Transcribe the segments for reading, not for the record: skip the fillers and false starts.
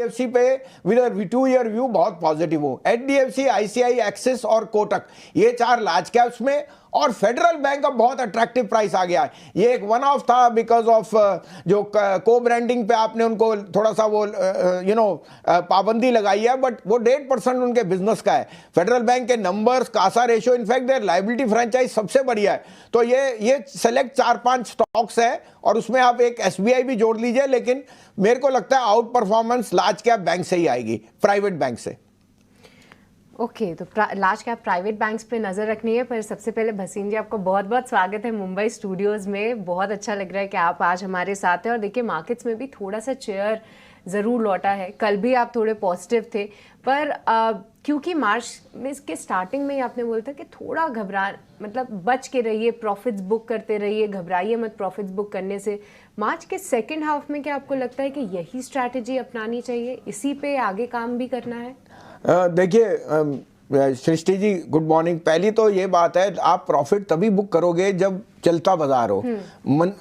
HDFC पे with 2 year view बहुत positive हूं। एचडीएफसी, आईसीआई, एक्सिस और कोटक, ये 4 लार्ज कैप्स में, और फेडरल बैंक का बहुत अट्रैक्टिव प्राइस आ गया है। ये एक वन ऑफ था बिकॉज ऑफ जो को ब्रांडिंग पे आपने उनको थोड़ा सा वो पाबंदी लगाई है, बट वो 1.5% उनके बिजनेस का है। फेडरल बैंक के numbers, CASA ratio, in fact their liability franchise सबसे बढ़िया है। तो ये सेलेक्ट 4-5 स्टॉक्स है, और उसमें आप एक एसबीआई भी जोड़ लीजिए, लेकिन मेरे को लगता है out performance large cap bank से ही आएगी, प्राइवेट बैंक से। ओके, तो लार्ज कैप प्राइवेट बैंक्स पे नज़र रखनी है। पर सबसे पहले भसीन जी, आपको बहुत बहुत स्वागत है मुंबई स्टूडियोज़ में। बहुत अच्छा लग रहा है कि आप आज हमारे साथ हैं। और देखिए, मार्केट्स में भी थोड़ा सा चेयर ज़रूर लौटा है। कल भी आप थोड़े पॉजिटिव थे, पर क्योंकि मार्च में इसके स्टार्टिंग में ही आपने बोला था कि थोड़ा मतलब बच के रहिए, प्रॉफिट्स बुक करते रहिए, घबराइए मत प्रॉफिट्स बुक करने से। मार्च के सेकेंड हाफ में क्या आपको लगता है कि यही स्ट्रैटेजी अपनानी चाहिए, इसी पे आगे काम भी करना है? देखिए सृष्टि जी, गुड मॉर्निंग। पहली तो ये बात है, आप प्रॉफिट तभी बुक करोगे जब चलता बाजार हो।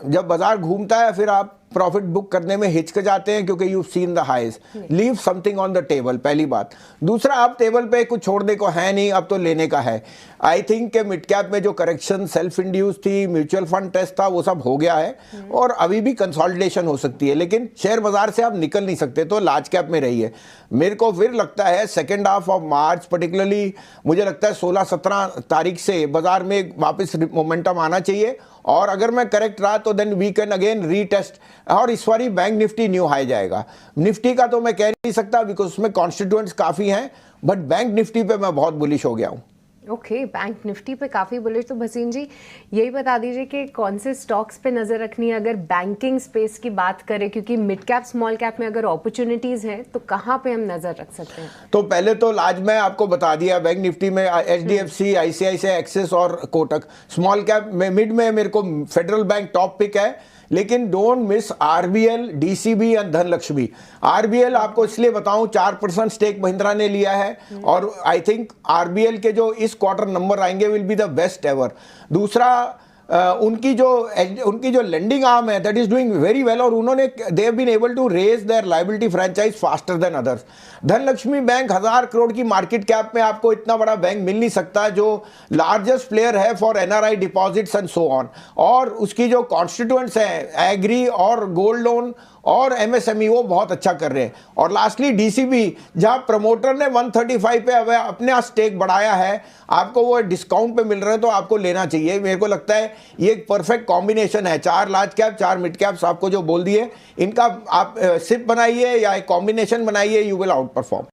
जब बाजार घूमता है फिर आप प्रॉफिट बुक करने में हिचकिचाते हैं, क्योंकि you seen the highs. Leave something on the table, पहली बात। दूसरा, आप टेबल पे कुछ छोड़ने को है नहीं, अब तो लेने का है। आई थिंक के मिड कैप में जो करेक्शन सेल्फ इंड्यूस थी, म्यूचुअल फंड टेस्ट था, वो सब हो गया है, और अभी भी कंसोलिडेशन हो सकती है, लेकिन शेयर बाजार से आप निकल नहीं सकते, तो लार्ज कैप में रहिए। मेरे को फिर लगता है second half of March, particularly मुझे लगता है 16-17 तारीख से बाजार में वापस मोमेंटम आना चाहिए, और अगर मैं करेक्ट रहा तो then we can again retest. और इस बारी बैंक निफ्टी न्यू हाई जाएगा। निफ्टी का तो मैं कह नहीं सकता बिकॉज उसमें कॉन्स्टिट्यूएंट्स काफ़ी हैं, बट बैंक निफ्टी पे मैं बहुत बुलिश हो गया हूँ। ओके, बैंक निफ्टी पे काफ़ी बुलिश। तो भसीन जी, यही बता दीजिए कि कौन से स्टॉक्स पे नज़र रखनी है अगर बैंकिंग स्पेस की बात करें, क्योंकि मिड कैप स्मॉल कैप में अगर अपॉर्चुनिटीज़ हैं तो कहाँ पे हम नज़र रख सकते हैं? तो पहले तो आज मैं आपको बता दिया, बैंक निफ्टी में एचडीएफसी, आईसीआईसीआई, एक्सिस और कोटक। स्मॉल कैप में, मिड में मेरे को फेडरल बैंक टॉप पिक है, लेकिन don't miss RBL, DCB and Dhanlaxmi. RBL आपको इसलिए बताऊं, 4% स्टेक महिंद्रा ने लिया है, और आई थिंक आरबीएल के जो इस क्वार्टर नंबर आएंगे will be the best ever. दूसरा, उनकी जो लेंडिंग आर्म है that is doing very well, और उन्होंने they have been able to raise their liability franchise faster than others. Dhanlaxmi Bank 1000 crore की मार्केट कैप में आपको इतना बड़ा बैंक मिल नहीं सकता, जो लार्जेस्ट प्लेयर है for NRI deposits and so on. और उसकी जो कॉन्स्टिट्यूएंट्स हैं, एग्री और गोल्ड लोन और एमएसएमई, वो बहुत अच्छा कर रहे हैं। और लास्टली डीसीबी, जहां प्रमोटर ने 135 पे अपने स्टेक बढ़ाया है, आपको वो डिस्काउंट पे मिल रहा है, तो आपको लेना चाहिए। मेरे को लगता है ये एक परफेक्ट कॉम्बिनेशन है, 4 लार्ज कैप, 4 मिड कैप्स आपको जो बोल दिए, इनका आप सिप बनाइए या एक कॉम्बिनेशन बनाइए, you will outperform.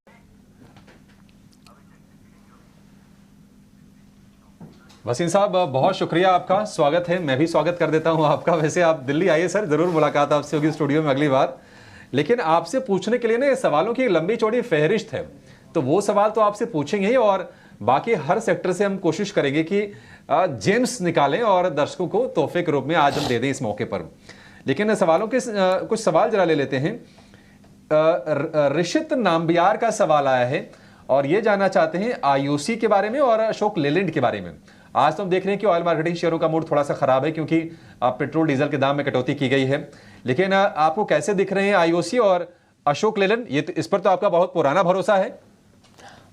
Wasim साहब, बहुत शुक्रिया आपका, स्वागत है। मैं भी स्वागत कर देता हूं आपका। वैसे आप दिल्ली आइए सर, जरूर मुलाकात आपसे होगी स्टूडियो में अगली बार। लेकिन आपसे पूछने के लिए ना सवालों की लंबी चौड़ी फहरिस्त है, तो वो सवाल तो आपसे पूछेंगे ही, और बाकी हर सेक्टर से हम कोशिश करेंगे कि जेम्स निकालें और दर्शकों को तोहफे के रूप में आज हम दे दें इस मौके पर। लेकिन सवालों के कुछ सवाल जरा ले लेते हैं। ऋषित नाम्बियार का सवाल आया है, और ये जानना चाहते हैं आईओसी के बारे में और अशोक लेलैंड के बारे में। आज तो हम देख रहे हैं कि ऑयल मार्केटिंग शेयरों का मूड थोड़ा सा खराब है, क्योंकि पेट्रोल डीजल के दाम में कटौती की गई है। लेकिन आपको कैसे दिख रहे हैं आईओसी और अशोक लेलैंड? ये तो, इस पर तो आपका बहुत पुराना भरोसा है।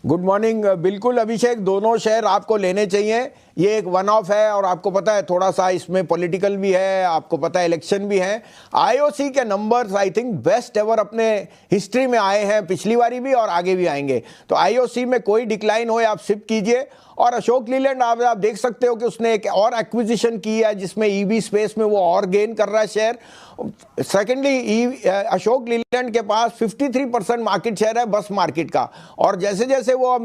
Good morning. बिल्कुल अभिषेक, दोनों शेयर आपको लेने चाहिए। ये एक वन ऑफ है, और आपको पता है थोड़ा सा इसमें पॉलिटिकल भी है, आपको पता है इलेक्शन भी है। आईओसी के numbers I think best ever अपने हिस्ट्री में आए हैं, पिछली बारी भी और आगे भी आएंगे। तो आईओसी में कोई डिक्लाइन हो आप सिप कीजिए। और अशोक लीलैंड आप देख सकते हो कि उसने एक और एक्विजिशन की है, जिसमें ईवी स्पेस में वो और गेन कर रहा है शेयर। सेकेंडली, अशोक लीलैंड के पास 53% मार्केट शेयर है बस मार्केट का, और जैसे जैसे वो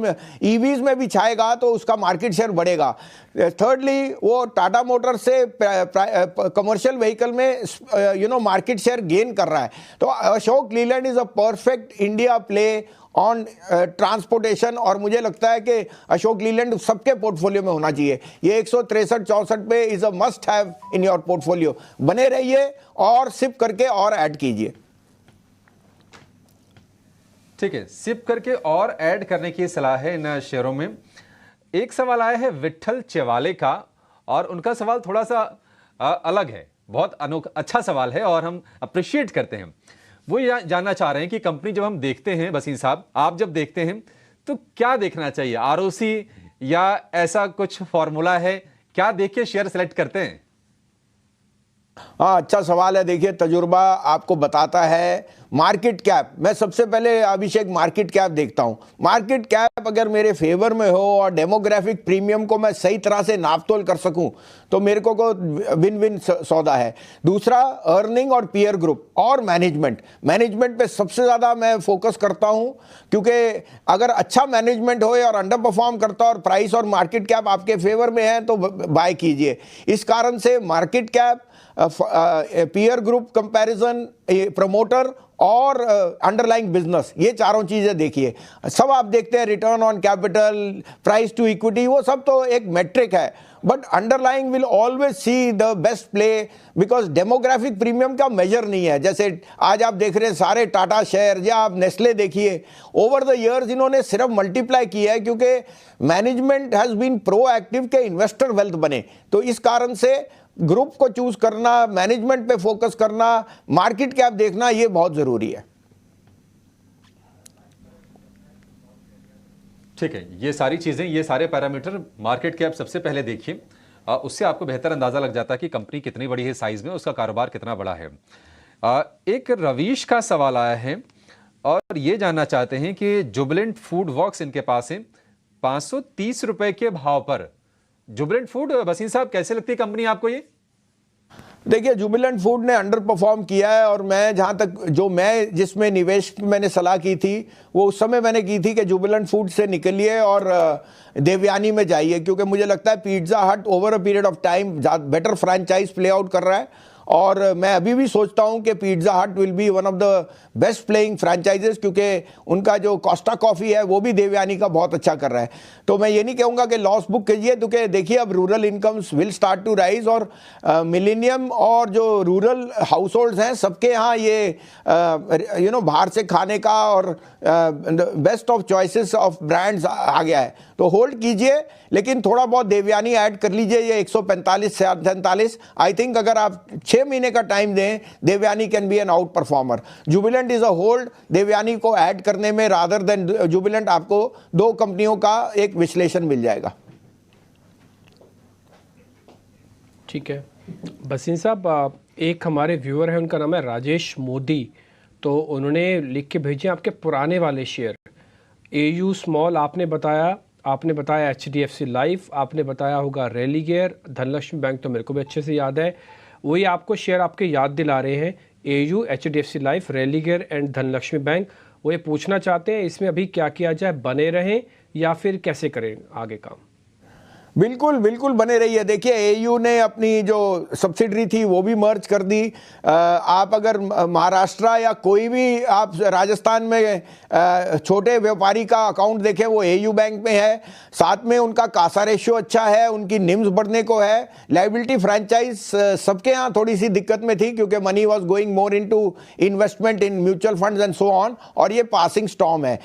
ईवीज में भी छाएगा तो उसका मार्केट शेयर बढ़ेगा। थर्डली, वो टाटा मोटर्स से कमर्शियल व्हीकल में मार्केट शेयर गेन कर रहा है। तो Ashok Leyland is a perfect India play on transportation, और मुझे लगता है कि अशोक लीलैंड सबके पोर्टफोलियो में होना चाहिए। ये 163-64 पे is a must have in your portfolio. बने रहिए और सिप करके और ऐड कीजिए। ठीक है, सिप करके और ऐड करने की सलाह है इन शेयरों में। एक सवाल आया है विट्ठल चेवाले का, और उनका सवाल थोड़ा सा अलग है, बहुत अच्छा सवाल है और हम अप्रिशिएट करते हैं। वो जानना चाह रहे हैं कि कंपनी जब हम देखते हैं, वसीम साहब आप जब देखते हैं तो क्या देखना चाहिए, आरओसी या ऐसा कुछ फॉर्मूला है, क्या देख के शेयर सेलेक्ट करते हैं? हाँ, अच्छा सवाल है। देखिए, तजुर्बा आपको बताता है। मार्केट कैप, मैं सबसे पहले अभिषेक मार्केट कैप देखता हूं। मार्केट कैप अगर मेरे फेवर में हो और डेमोग्राफिक प्रीमियम को मैं सही तरह से नापतोल कर सकूं तो मेरे को विन विन सौदा है। दूसरा, अर्निंग और पीयर ग्रुप और मैनेजमेंट पे सबसे ज़्यादा मैं फोकस करता हूं, क्योंकि अगर अच्छा मैनेजमेंट हो और अंडर परफॉर्म करता और प्राइस और मार्केट कैप आपके फेवर में है तो बाय कीजिए। इस कारण से market cap, peer group comparison, promoter और अंडरलाइंग बिजनेस, ये चारों चीजें देखिए। सब आप देखते हैं, return on capital, price to equity, वो सब तो एक मेट्रिक है, but underlying will always see the best play, because demographic premium का मेजर नहीं है। जैसे आज आप देख रहे हैं सारे टाटा शेयर या आप नेस्ले देखिए, ओवर द इयर्स इन्होंने सिर्फ मल्टीप्लाई किया है क्योंकि मैनेजमेंट हैज बीन प्रोएक्टिव के इन्वेस्टर वेल्थ बने। तो इस कारण से ग्रुप को चूज करना, मैनेजमेंट पे फोकस करना, मार्केट कैप देखना, ये बहुत जरूरी है। ठीक है, ये सारी चीजें, ये सारे पैरामीटर मार्केट कैप सबसे पहले देखिए, उससे आपको बेहतर अंदाजा लग जाता है कि कंपनी कितनी बड़ी है साइज में, उसका कारोबार कितना बड़ा है। एक रवीश का सवाल आया है और ये जानना चाहते हैं कि जुबिलेंट फूड वर्क्स इनके पास है 530 रुपए के भाव पर। जुबिलेंट फूड, वसीम साहब कैसे लगती है कंपनी आपको ये? देखिए, जुबिलेंट फूड ने अंडर परफॉर्म किया है और मैं जहां तक मैं जिसमें निवेश मैंने सलाह की थी वो उस समय मैंने की थी कि जुबिलेंट फूड से निकलिए और देवयानी में जाइए, क्योंकि मुझे लगता है पिज्जा हट over a period of time better franchise play out कर रहा है। और मैं अभी भी सोचता हूं कि pizza hut will be one of the best playing franchises, क्योंकि उनका जो कोस्टा कॉफ़ी है वो भी देवयानी का बहुत अच्छा कर रहा है। तो मैं ये नहीं कहूँगा कि लॉस बुक कीजिए, क्योंकि देखिए अब rural incomes will start to rise और मिलेनियम और जो रूरल हाउस होल्ड्स हैं सबके यहाँ ये बाहर से खाने का और best of choices of brands आ गया है। तो होल्ड कीजिए, लेकिन थोड़ा बहुत देवयानी ऐड कर लीजिए। ये 145 से 47, आई थिंक अगर आप 6 महीने का टाइम दें, Devyani can be an outperformer. Jubilant is a hold, Devyani को ऐड करने में रादर देन जुबिलेंट आपको दो कंपनियों का एक विश्लेषण मिल जाएगा। ठीक है वसीम साहब, एक हमारे व्यूअर है, उनका नाम है राजेश मोदी, तो उन्होंने लिख के भेजे आपके पुराने वाले शेयर एयू स्मॉल, आपने बताया HDFC लाइफ, आपने बताया होगा रेलिगेयर, धनलक्ष्मी बैंक तो मेरे को भी अच्छे से याद है। वही आपको शेयर आपके याद दिला रहे हैं, AU, HDFC life, Religare and Dhanlaxmi bank. वो ये पूछना चाहते हैं इसमें अभी क्या किया जाए, बने रहें या फिर कैसे करें आगे काम? बिल्कुल बिल्कुल बने रहिए। देखिए, एयू ने अपनी जो सब्सिडरी थी वो भी मर्ज कर दी। आप अगर महाराष्ट्र या कोई भी आप राजस्थान में छोटे व्यापारी का अकाउंट देखें वो एयू बैंक में है। साथ में उनका कासा रेशियो अच्छा है, उनकी निम्स बढ़ने को है। लाइबिलिटी फ्रेंचाइज सबके यहाँ थोड़ी सी दिक्कत में थी क्योंकि money was going more into investment in mutual funds and so on, और ये पासिंग स्टॉर्म है।